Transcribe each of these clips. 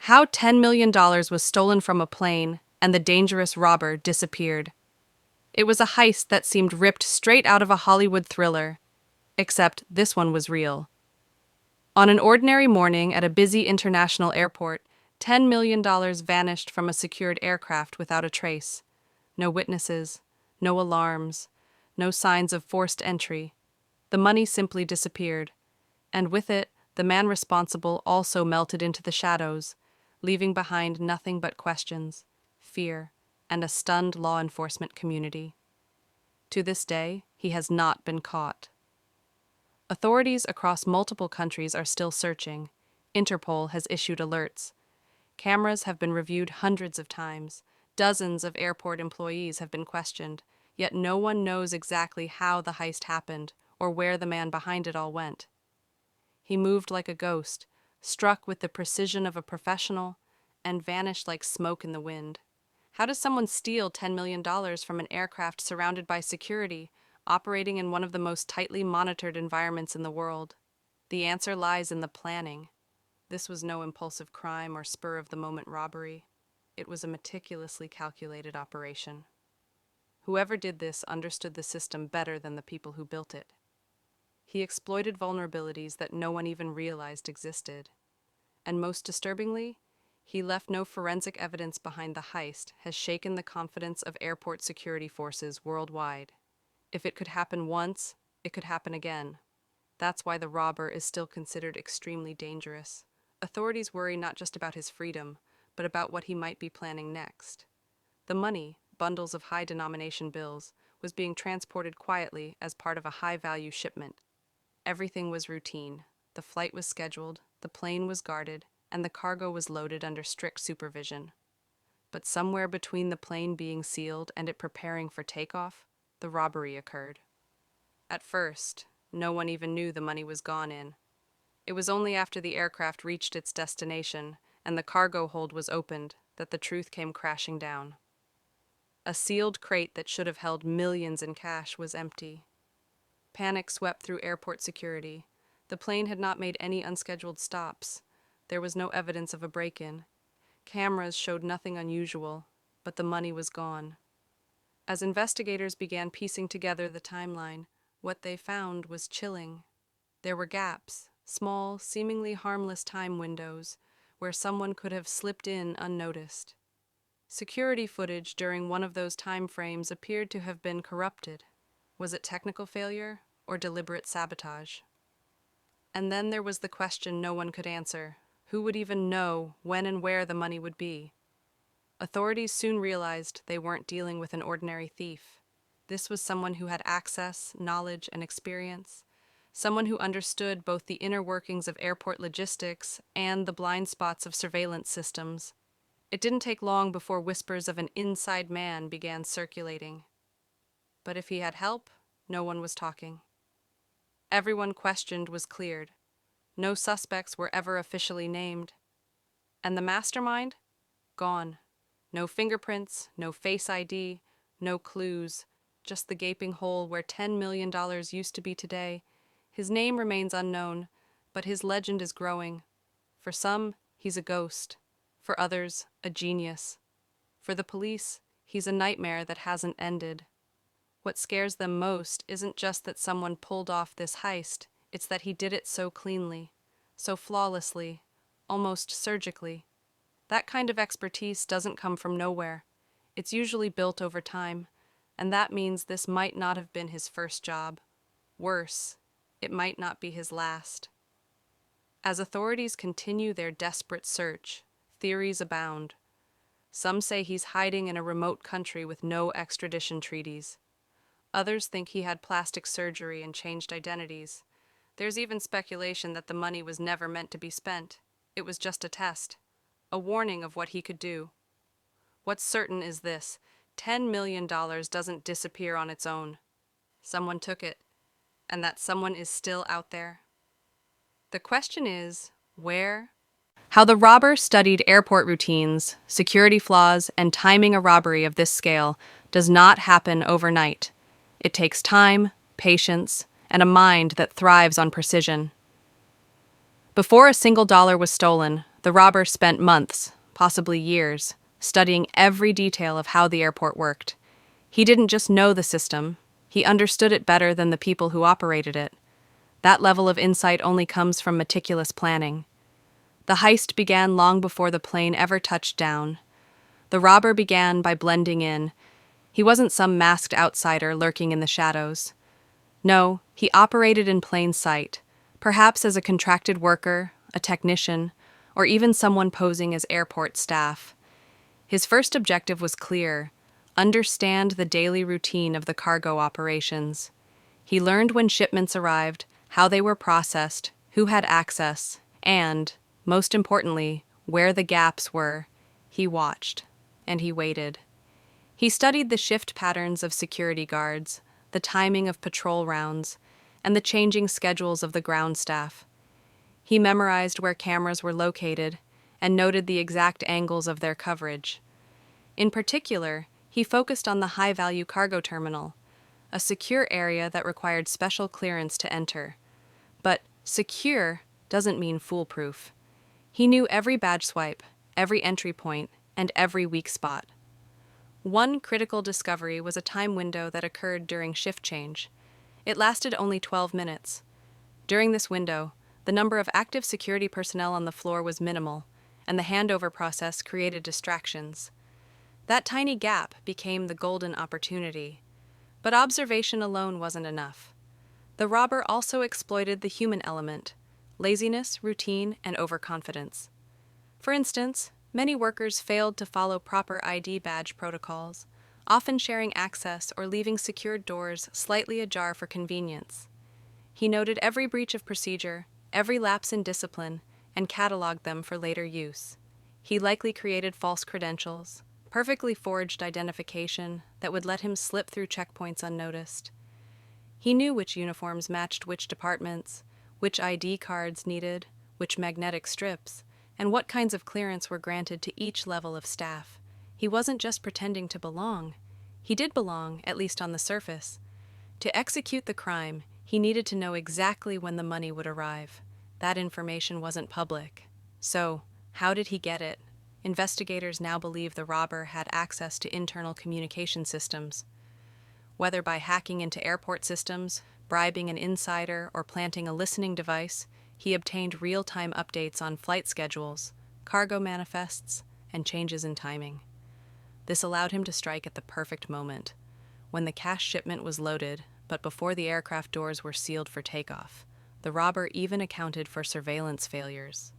How $10 million was stolen from a plane and the dangerous robber disappeared. It was a heist that seemed ripped straight out of a Hollywood thriller, except this one was real. On an ordinary morning at a busy international airport, $10 million vanished from a secured aircraft without a trace. No witnesses, no alarms, no signs of forced entry. The money simply disappeared, and with it, the man responsible also melted into the shadows, leaving behind nothing but questions, fear, and a stunned law enforcement community. To this day, he has not been caught. Authorities across multiple countries are still searching. Interpol has issued alerts. Cameras have been reviewed hundreds of times. Dozens of airport employees have been questioned, yet no one knows exactly how the heist happened or where the man behind it all went. He moved like a ghost, struck with the precision of a professional, and vanished like smoke in the wind. How does someone steal $10 million from an aircraft surrounded by security, operating in one of the most tightly monitored environments in the world? The answer lies in the planning. This was no impulsive crime or spur-of-the-moment robbery. It was a meticulously calculated operation. Whoever did this understood the system better than the people who built it. He exploited vulnerabilities that no one even realized existed. And most disturbingly, he left no forensic evidence behind. The heist has shaken the confidence of airport security forces worldwide. If it could happen once, it could happen again. That's why the robber is still considered extremely dangerous. Authorities worry not just about his freedom, but about what he might be planning next. The money, bundles of high-denomination bills, was being transported quietly as part of a high-value shipment. Everything was routine. The flight was scheduled, the plane was guarded, and the cargo was loaded under strict supervision. But somewhere between the plane being sealed and it preparing for takeoff, the robbery occurred. At first, no one even knew the money was gone in. It was only after the aircraft reached its destination and the cargo hold was opened that the truth came crashing down. A sealed crate that should have held millions in cash was empty. Panic swept through airport security. The plane had not made any unscheduled stops. There was no evidence of a break-in. Cameras showed nothing unusual, but the money was gone. As investigators began piecing together the timeline, what they found was chilling. There were gaps, small, seemingly harmless time windows, where someone could have slipped in unnoticed. Security footage during one of those time frames appeared to have been corrupted. Was it technical failure or deliberate sabotage? And then there was the question no one could answer. Who would even know when and where the money would be? Authorities soon realized they weren't dealing with an ordinary thief. This was someone who had access, knowledge, and experience. Someone who understood both the inner workings of airport logistics and the blind spots of surveillance systems. It didn't take long before whispers of an inside man began circulating. But if he had help, no one was talking. Everyone questioned was cleared. No suspects were ever officially named. And the mastermind? Gone. No fingerprints, no face ID, no clues, just the gaping hole where $10 million used to be today. His name remains unknown, but his legend is growing. For some, he's a ghost. For others, a genius. For the police, he's a nightmare that hasn't ended. What scares them most isn't just that someone pulled off this heist, it's that he did it so cleanly, so flawlessly, almost surgically. That kind of expertise doesn't come from nowhere. It's usually built over time, and that means this might not have been his first job. Worse, it might not be his last. As authorities continue their desperate search, theories abound. Some say he's hiding in a remote country with no extradition treaties. Others think he had plastic surgery and changed identities. There's even speculation that the money was never meant to be spent. It was just a test, a warning of what he could do. What's certain is this: $10 million doesn't disappear on its own. Someone took it, and that someone is still out there. The question is, where? How the robber studied airport routines, security flaws, and timing a robbery of this scale does not happen overnight. It takes time, patience, and a mind that thrives on precision. Before a single dollar was stolen, The robber spent months, possibly years, studying every detail of how the airport worked. He didn't just know the system, he understood it better than the people who operated it. That level of insight only comes from meticulous planning. The heist began long before the plane ever touched down. The robber began by blending in. He wasn't some masked outsider lurking in the shadows. No, he operated in plain sight, perhaps as a contracted worker, a technician, or even someone posing as airport staff. His first objective was clear: understand the daily routine of the cargo operations. He learned when shipments arrived, how they were processed, who had access, and, most importantly, where the gaps were. He watched, and he waited. He studied the shift patterns of security guards, the timing of patrol rounds, and the changing schedules of the ground staff. He memorized where cameras were located and noted the exact angles of their coverage. In particular, he focused on the high-value cargo terminal, a secure area that required special clearance to enter. But secure doesn't mean foolproof. He knew every badge swipe, every entry point, and every weak spot. One critical discovery was a time window that occurred during shift change. It lasted only 12 minutes. During this window, the number of active security personnel on the floor was minimal, and the handover process created distractions. That tiny gap became the golden opportunity. But observation alone wasn't enough. The robber also exploited the human element: laziness, routine, and overconfidence. For instance, many workers failed to follow proper ID badge protocols, often sharing access or leaving secured doors slightly ajar for convenience. He noted every breach of procedure, every lapse in discipline, and cataloged them for later use. He likely created false credentials, perfectly forged identification that would let him slip through checkpoints unnoticed. He knew which uniforms matched which departments, which ID cards needed, which magnetic strips, and what kinds of clearance were granted to each level of staff. He wasn't just pretending to belong. He did belong, at least on the surface. To execute the crime, he needed to know exactly when the money would arrive. That information wasn't public. So, how did he get it? Investigators now believe the robber had access to internal communication systems. Whether by hacking into airport systems, bribing an insider, or planting a listening device, he obtained real-time updates on flight schedules, cargo manifests, and changes in timing. This allowed him to strike at the perfect moment, when the cash shipment was loaded, but before the aircraft doors were sealed for takeoff. The robber even accounted for surveillance failures.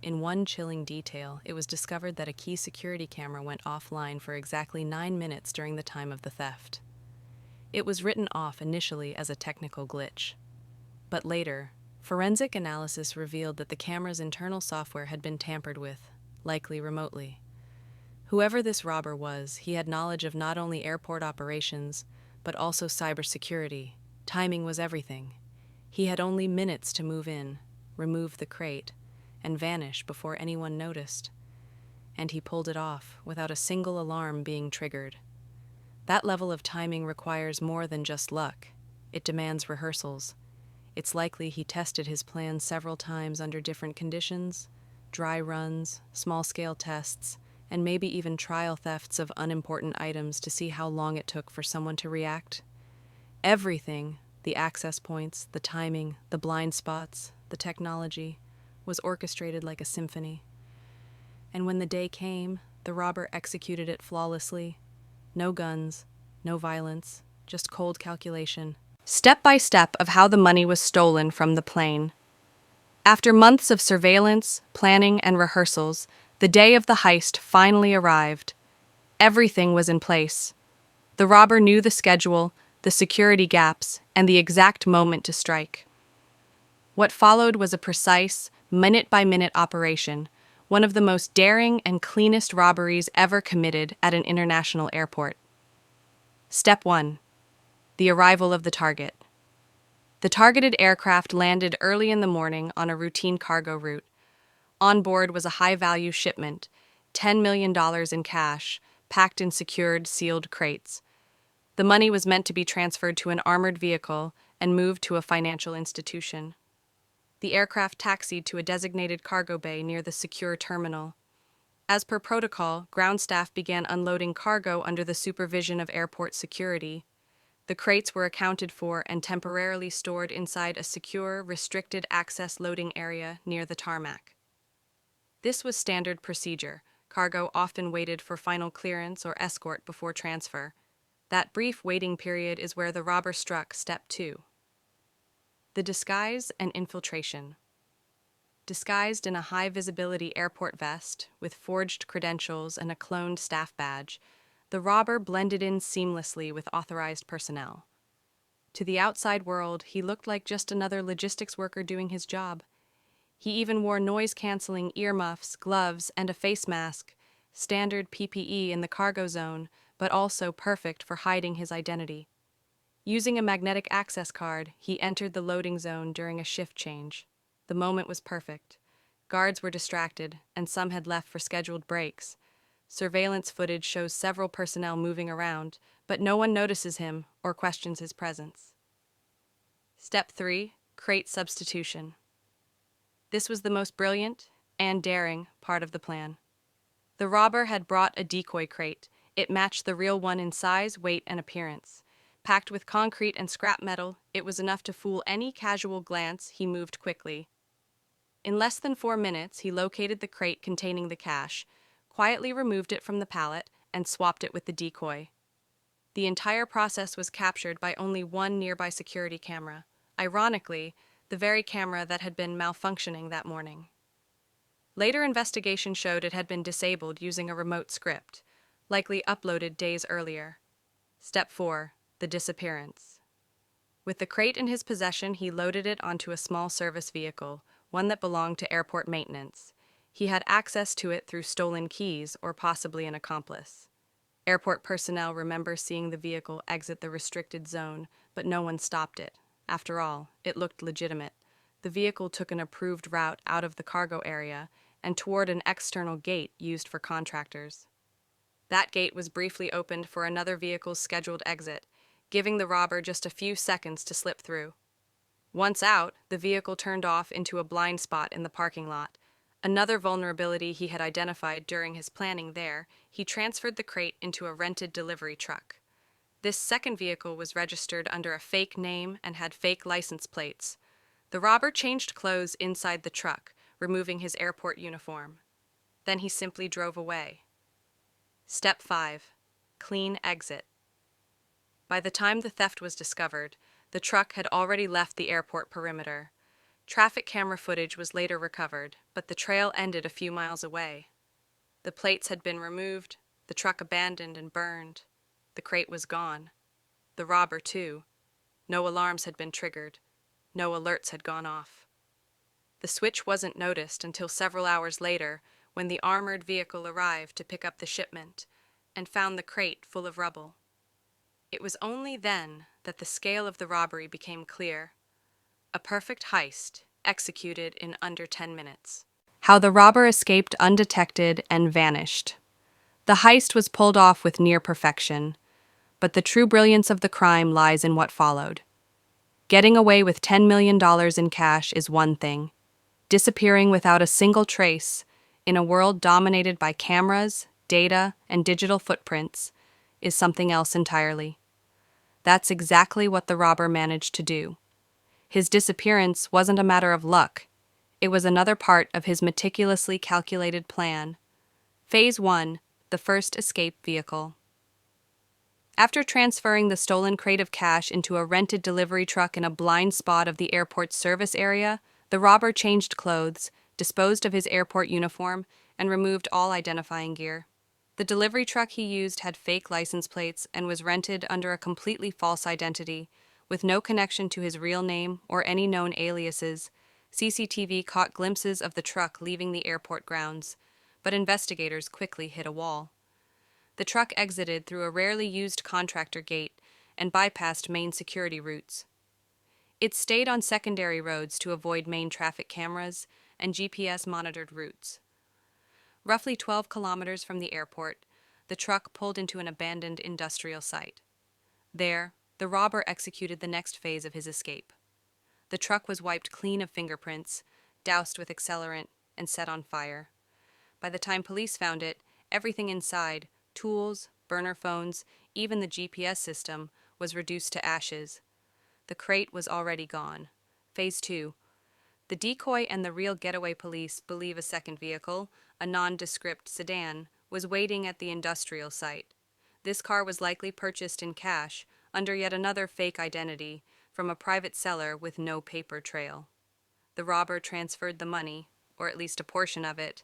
In one chilling detail, it was discovered that a key security camera went offline for exactly 9 minutes during the time of the theft. It was written off initially as a technical glitch. But later, forensic analysis revealed that the camera's internal software had been tampered with, likely remotely. Whoever this robber was, he had knowledge of not only airport operations, but also cybersecurity. Timing was everything. He had only minutes to move in, remove the crate, and vanish before anyone noticed. And he pulled it off without a single alarm being triggered. That level of timing requires more than just luck. It demands rehearsals. It's likely he tested his plan several times under different conditions: dry runs, small-scale tests, and maybe even trial thefts of unimportant items to see how long it took for someone to react. Everything, the access points, the timing, the blind spots, the technology, was orchestrated like a symphony. And when the day came, the robber executed it flawlessly. No guns, no violence, just cold calculation. Step by step of how the money was stolen from the plane. After months of surveillance, planning, and rehearsals, the day of the heist finally arrived. Everything was in place. The robber knew the schedule, the security gaps, and the exact moment to strike. What followed was a precise, minute-by-minute operation, one of the most daring and cleanest robberies ever committed at an international airport. Step 1. The arrival of the target. The targeted aircraft landed early in the morning on a routine cargo route. On board was a high-value shipment, $10 million in cash, packed in secured, sealed crates. The money was meant to be transferred to an armored vehicle and moved to a financial institution. The aircraft taxied to a designated cargo bay near the secure terminal. As per protocol, ground staff began unloading cargo under the supervision of airport security. The crates were accounted for and temporarily stored inside a secure, restricted access loading area near the tarmac. This was standard procedure. Cargo often waited for final clearance or escort before transfer. That brief waiting period is where the robber struck step 2. The disguise and infiltration. Disguised in a high-visibility airport vest with forged credentials and a cloned staff badge, the robber blended in seamlessly with authorized personnel. To the outside world, he looked like just another logistics worker doing his job. He even wore noise-canceling earmuffs, gloves, and a face mask, standard PPE in the cargo zone, but also perfect for hiding his identity. Using a magnetic access card, he entered the loading zone during a shift change. The moment was perfect. Guards were distracted, and some had left for scheduled breaks. Surveillance footage shows several personnel moving around, but no one notices him or questions his presence. Step 3. Crate substitution. This was the most brilliant and daring part of the plan. The robber had brought a decoy crate. It matched the real one in size, weight, and appearance. Packed with concrete and scrap metal, it was enough to fool any casual glance. He moved quickly. In less than 4 minutes, he located the crate containing the cash, quietly removed it from the pallet, and swapped it with the decoy. The entire process was captured by only one nearby security camera. Ironically, the very camera that had been malfunctioning that morning. Later investigation showed it had been disabled using a remote script, likely uploaded days earlier. Step 4. The disappearance. With the crate in his possession, he loaded it onto a small service vehicle, one that belonged to airport maintenance. He had access to it through stolen keys or possibly an accomplice. Airport personnel remember seeing the vehicle exit the restricted zone, but no one stopped it. After all, it looked legitimate. The vehicle took an approved route out of the cargo area and toward an external gate used for contractors. That gate was briefly opened for another vehicle's scheduled exit, giving the robber just a few seconds to slip through. Once out, the vehicle turned off into a blind spot in the parking lot. Another vulnerability he had identified during his planning there, he transferred the crate into a rented delivery truck. This second vehicle was registered under a fake name and had fake license plates. The robber changed clothes inside the truck, removing his airport uniform. Then he simply drove away. Step 5. Clean exit. By the time the theft was discovered, the truck had already left the airport perimeter. Traffic camera footage was later recovered, but the trail ended a few miles away. The plates had been removed, the truck abandoned and burned. The crate was gone. The robber, too. No alarms had been triggered. No alerts had gone off. The switch wasn't noticed until several hours later, when the armored vehicle arrived to pick up the shipment and found the crate full of rubble. It was only then that the scale of the robbery became clear. A perfect heist, executed in under 10 minutes. How the robber escaped undetected and vanished. The heist was pulled off with near perfection, but the true brilliance of the crime lies in what followed. Getting away with $10 million in cash is one thing. Disappearing without a single trace, in a world dominated by cameras, data, and digital footprints, is something else entirely. That's exactly what the robber managed to do. His disappearance wasn't a matter of luck. It was another part of his meticulously calculated plan. Phase 1, the first escape vehicle. After transferring the stolen crate of cash into a rented delivery truck in a blind spot of the airport's service area, the robber changed clothes, disposed of his airport uniform, and removed all identifying gear. The delivery truck he used had fake license plates and was rented under a completely false identity, with no connection to his real name or any known aliases. CCTV caught glimpses of the truck leaving the airport grounds, but investigators quickly hit a wall. The truck exited through a rarely used contractor gate and bypassed main security routes. It stayed on secondary roads to avoid main traffic cameras and GPS-monitored routes. Roughly 12 kilometers from the airport, the truck pulled into an abandoned industrial site. There, the robber executed the next phase of his escape. The truck was wiped clean of fingerprints, doused with accelerant, and set on fire. By the time police found it, everything inside, tools, burner phones, even the GPS system, was reduced to ashes. The crate was already gone. Phase 2. The decoy and the real getaway police believe a second vehicle, a nondescript sedan, was waiting at the industrial site. This car was likely purchased in cash, under yet another fake identity, from a private seller with no paper trail. The robber transferred the money, or at least a portion of it,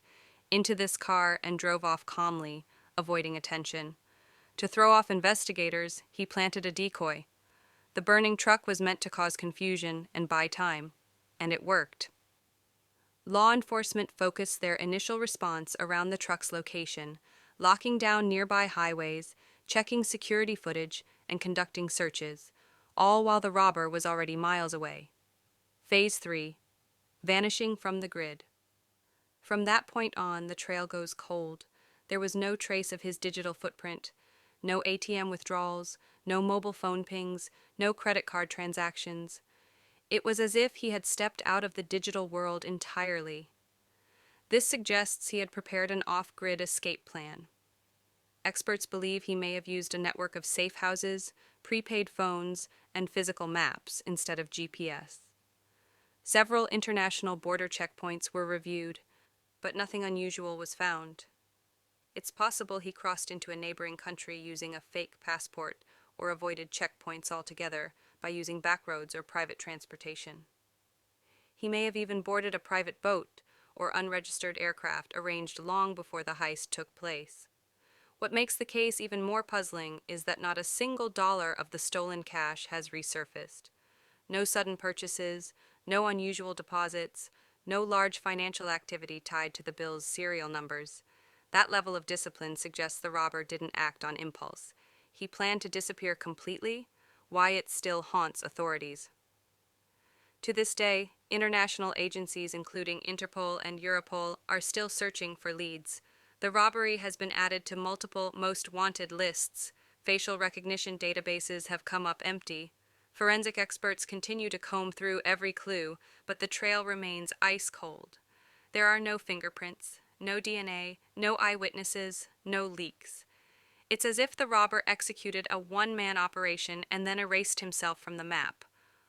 into this car and drove off calmly, avoiding attention. To throw off investigators, he planted a decoy. The burning truck was meant to cause confusion and buy time, and it worked. Law enforcement focused their initial response around the truck's location, locking down nearby highways, checking security footage, and conducting searches, all while the robber was already miles away. Phase 3. Vanishing from the grid. From that point on, the trail goes cold. There was no trace of his digital footprint, no ATM withdrawals, no mobile phone pings, no credit card transactions. It was as if he had stepped out of the digital world entirely. This suggests he had prepared an off-grid escape plan. Experts believe he may have used a network of safe houses, prepaid phones, and physical maps instead of GPS. Several international border checkpoints were reviewed, but nothing unusual was found. It's possible he crossed into a neighboring country using a fake passport or avoided checkpoints altogether by using backroads or private transportation. He may have even boarded a private boat or unregistered aircraft arranged long before the heist took place. What makes the case even more puzzling is that not a single dollar of the stolen cash has resurfaced. No sudden purchases, no unusual deposits, no large financial activity tied to the bill's serial numbers. That level of discipline suggests the robber didn't act on impulse. He planned to disappear completely, why it still haunts authorities. To this day, international agencies including Interpol and Europol are still searching for leads. The robbery has been added to multiple most wanted lists. Facial recognition databases have come up empty. Forensic experts continue to comb through every clue, but the trail remains ice cold. There are no fingerprints, no DNA, no eyewitnesses, no leaks. It's as if the robber executed a one-man operation and then erased himself from the map.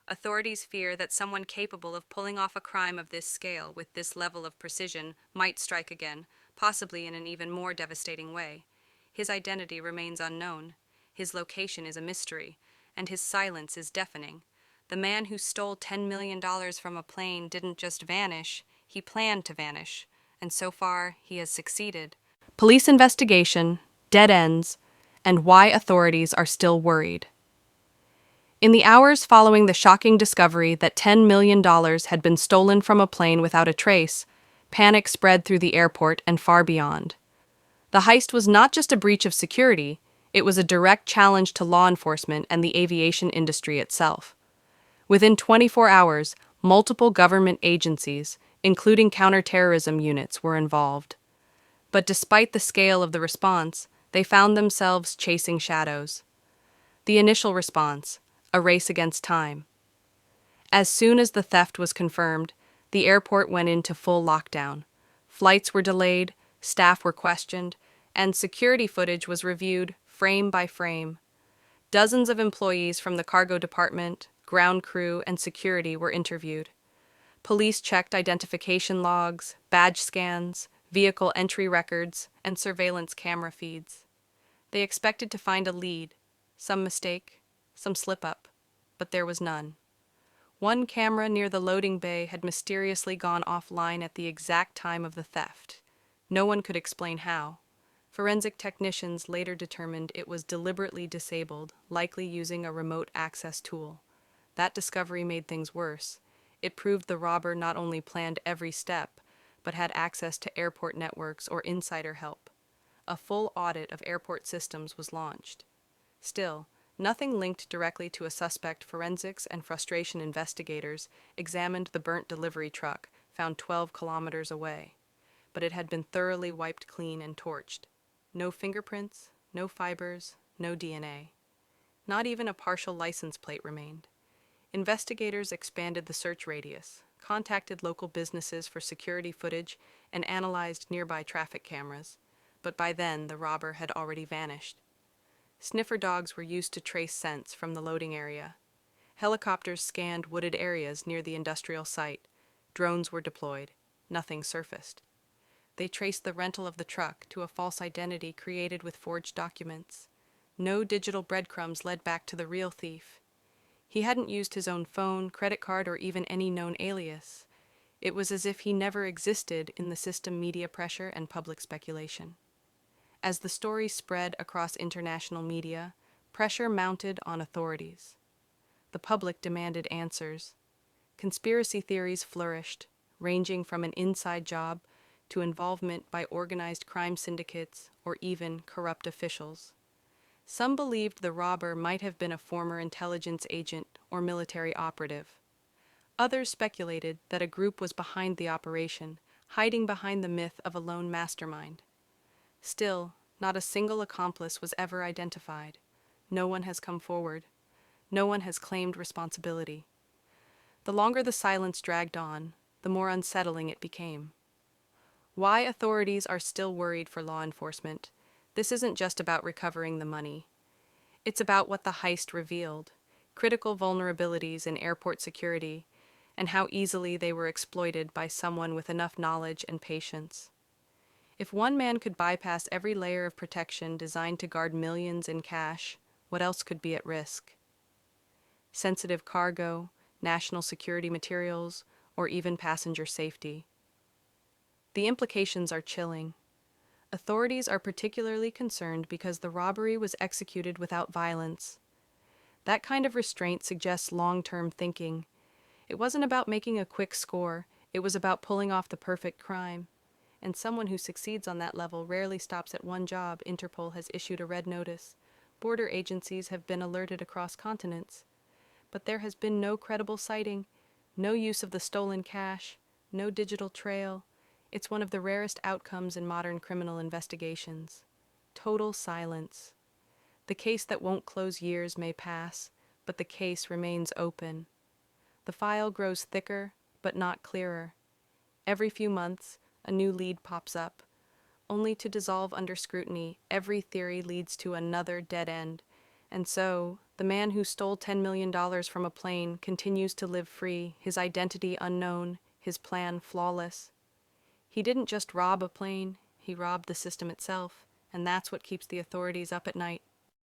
Authorities fear that someone capable of pulling off a crime of this scale with this level of precision might strike again, possibly in an even more devastating way. His identity remains unknown. His location is a mystery, and his silence is deafening. The man who stole $10 million from a plane didn't just vanish, he planned to vanish, and so far he has succeeded. Police investigation, dead ends, and why authorities are still worried. In the hours following the shocking discovery that $10 million had been stolen from a plane without a trace, panic spread through the airport and far beyond. The heist was not just a breach of security, it was a direct challenge to law enforcement and the aviation industry itself. Within 24 hours, multiple government agencies, including counterterrorism units, were involved. But despite the scale of the response, they found themselves chasing shadows. The initial response, a race against time. As soon as the theft was confirmed, the airport went into full lockdown. Flights were delayed, staff were questioned, and security footage was reviewed frame by frame. Dozens of employees from the cargo department, ground crew, and security were interviewed. Police checked identification logs, badge scans, vehicle entry records, and surveillance camera feeds. They expected to find a lead, some mistake, some slip-up, but there was none. One camera near the loading bay had mysteriously gone offline at the exact time of the theft. No one could explain how. Forensic technicians later determined it was deliberately disabled, likely using a remote access tool. That discovery made things worse. It proved the robber not only planned every step, but had access to airport networks or insider help. A full audit of airport systems was launched. Still, nothing linked directly to a suspect. Forensics and frustration investigators examined the burnt delivery truck, found 12 kilometers away. But it had been thoroughly wiped clean and torched. No fingerprints, no fibers, no DNA. Not even a partial license plate remained. Investigators expanded the search radius, contacted local businesses for security footage, and analyzed nearby traffic cameras. But by then, the robber had already vanished. Sniffer dogs were used to trace scents from the loading area. Helicopters scanned wooded areas near the industrial site. Drones were deployed. Nothing surfaced. They traced the rental of the truck to a false identity created with forged documents. No digital breadcrumbs led back to the real thief. He hadn't used his own phone, credit card, or even any known alias. It was as if he never existed in the system media pressure and public speculation. As the story spread across international media, pressure mounted on authorities. The public demanded answers. Conspiracy theories flourished, ranging from an inside job to involvement by organized crime syndicates or even corrupt officials. Some believed the robber might have been a former intelligence agent or military operative. Others speculated that a group was behind the operation, hiding behind the myth of a lone mastermind. Still, not a single accomplice was ever identified. No one has come forward. No one has claimed responsibility. The longer the silence dragged on, the more unsettling it became. Why authorities are still worried for law enforcement? This isn't just about recovering the money. It's about what the heist revealed, critical vulnerabilities in airport security, and how easily they were exploited by someone with enough knowledge and patience. If one man could bypass every layer of protection designed to guard millions in cash, what else could be at risk? Sensitive cargo, national security materials, or even passenger safety. The implications are chilling. Authorities are particularly concerned because the robbery was executed without violence. That kind of restraint suggests long-term thinking. It wasn't about making a quick score, it was about pulling off the perfect crime. And someone who succeeds on that level rarely stops at one job. Interpol has issued a red notice. Border agencies have been alerted across continents. But there has been no credible sighting, no use of the stolen cash, no digital trail. It's one of the rarest outcomes in modern criminal investigations. Total silence. The case that won't close years may pass, but the case remains open. The file grows thicker, but not clearer. Every few months, a new lead pops up. Only to dissolve under scrutiny, every theory leads to another dead end. And so, the man who stole $10 million from a plane continues to live free, his identity unknown, his plan flawless. He didn't just rob a plane, he robbed the system itself, and that's what keeps the authorities up at night.